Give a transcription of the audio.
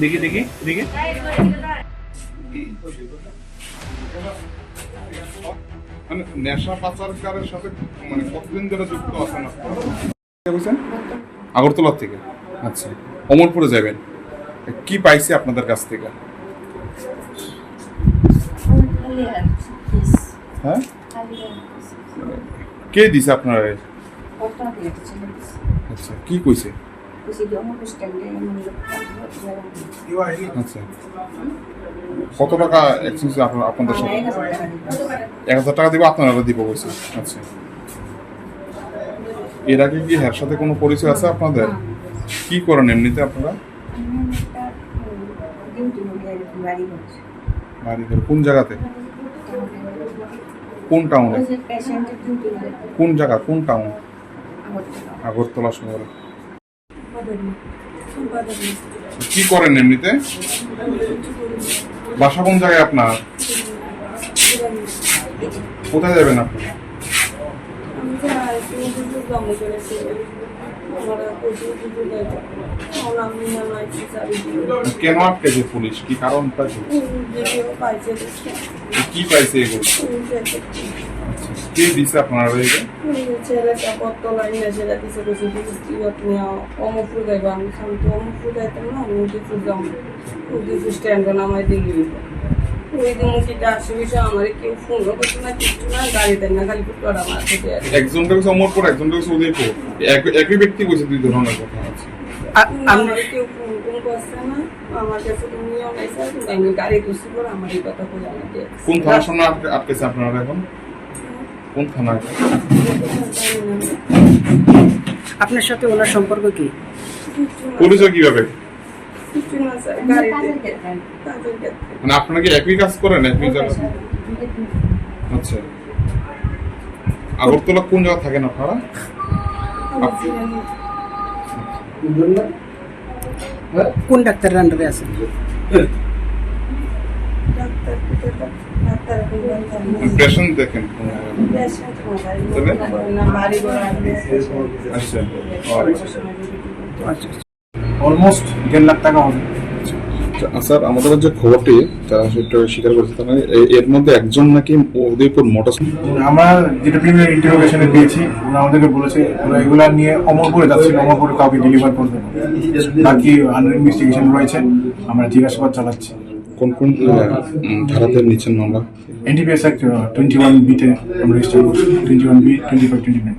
দেখি দেখি দেখি মানে নেশা পাচারকারের সাথে মানে কতদিন ধরে যুক্ত আছেন আপনারা? আগরতলা থেকে। আচ্ছা, অমরপুরে যাবেন, কি পাইছে আপনাদের কাছ থেকে? হ্যাঁ, কে দিছে আপনারা? আচ্ছা, কি কইছে? আচ্ছা, কত টাকা এক্সচেঞ্জ আপনাদের সাথে? 1000 টাকা দিব, আপনারা দিব কইছে। আচ্ছা, এর আগে কি এর সাথে কোনো পরিচয় আছে আপনাদের? কি করেন এমনিতে আপনারা? বাড়ি ঘর কোন জায়গাতে? কোন টাউনে? কোন জায়গা, কোন টাউন? আগরতলা শহরে। কি করেন এমনিতে? বাসা কোন জায়গায় আপনার? কোথায় যাবেন আপনি? কেন আটকেছে পুলিশ? কি কারণটা কি পাইছে এগুলো? কে দিছে আপনারা? অমরপুর যাইবো, আমি অমরপুর যাইতাম না, আমি স্ট্যান্ড নামাই দিল্লি ওই দিনটা আসে বিষয় আমার কেউ ফোনও করছে না, কিছু না, গাড়ি দেন না, খালি পুটুয়ার আমার থেকে। একজনটা হচ্ছে অমরপুর, একজনটা হচ্ছে উদয়পুর, একই ব্যক্তি বলছে দুই ধরনের কথা আছে। আমার কেউ ফোন কোন করছে না, আমার কাছে তো নিয়ম নাই স্যার, কিন্তু আমি গাড়ি খুশি করে আমার এই কথা বলে আমাকে। কোন থানার সামনে আটকেছে আপনারা এখন? কোন থানায়? আপনার সাথে ওনার সম্পর্ক কি? পরিচয় কিভাবে? কিছু না স্যার, গাড়িতে মানে আপনারা কি একই কাজ করেন, একই জায়গা? আচ্ছা, আগরতলা কোন জায়গা থাকেন আপনারা? কোন ডাক্তারের আন্ডারে আছেন? পেশেন্ট দেখেন? আচ্ছা, অলমোস্ট 1.5 লাখ টাকা হবে। স্যার, আমাদের যে খবরটি যারা সেটা স্বীকার করেছে, তারা এর মধ্যে একজন নাকি উদয়পুর মোটর। আমরা যেটা প্রিমিয়ার ইন্টারোগেশনে পেয়েছি, ওরা আমাদেরকে বলেছে ওরা এগুলা নিয়ে অমরপুরে যাচ্ছিল, অমরপুরে কাউকে ডেলিভার করবে। বাকি আন্ডার ইনভেস্টিগেশন রয়েছে, আমরা জিজ্ঞাসাবাদ চালাচ্ছি। কোন কোন ধারাতে নিচ্ছেন মামলা? এনডিপিএস অ্যাক্ট 21B তে আমরা রেজিস্টার করছি, 21B 25-29।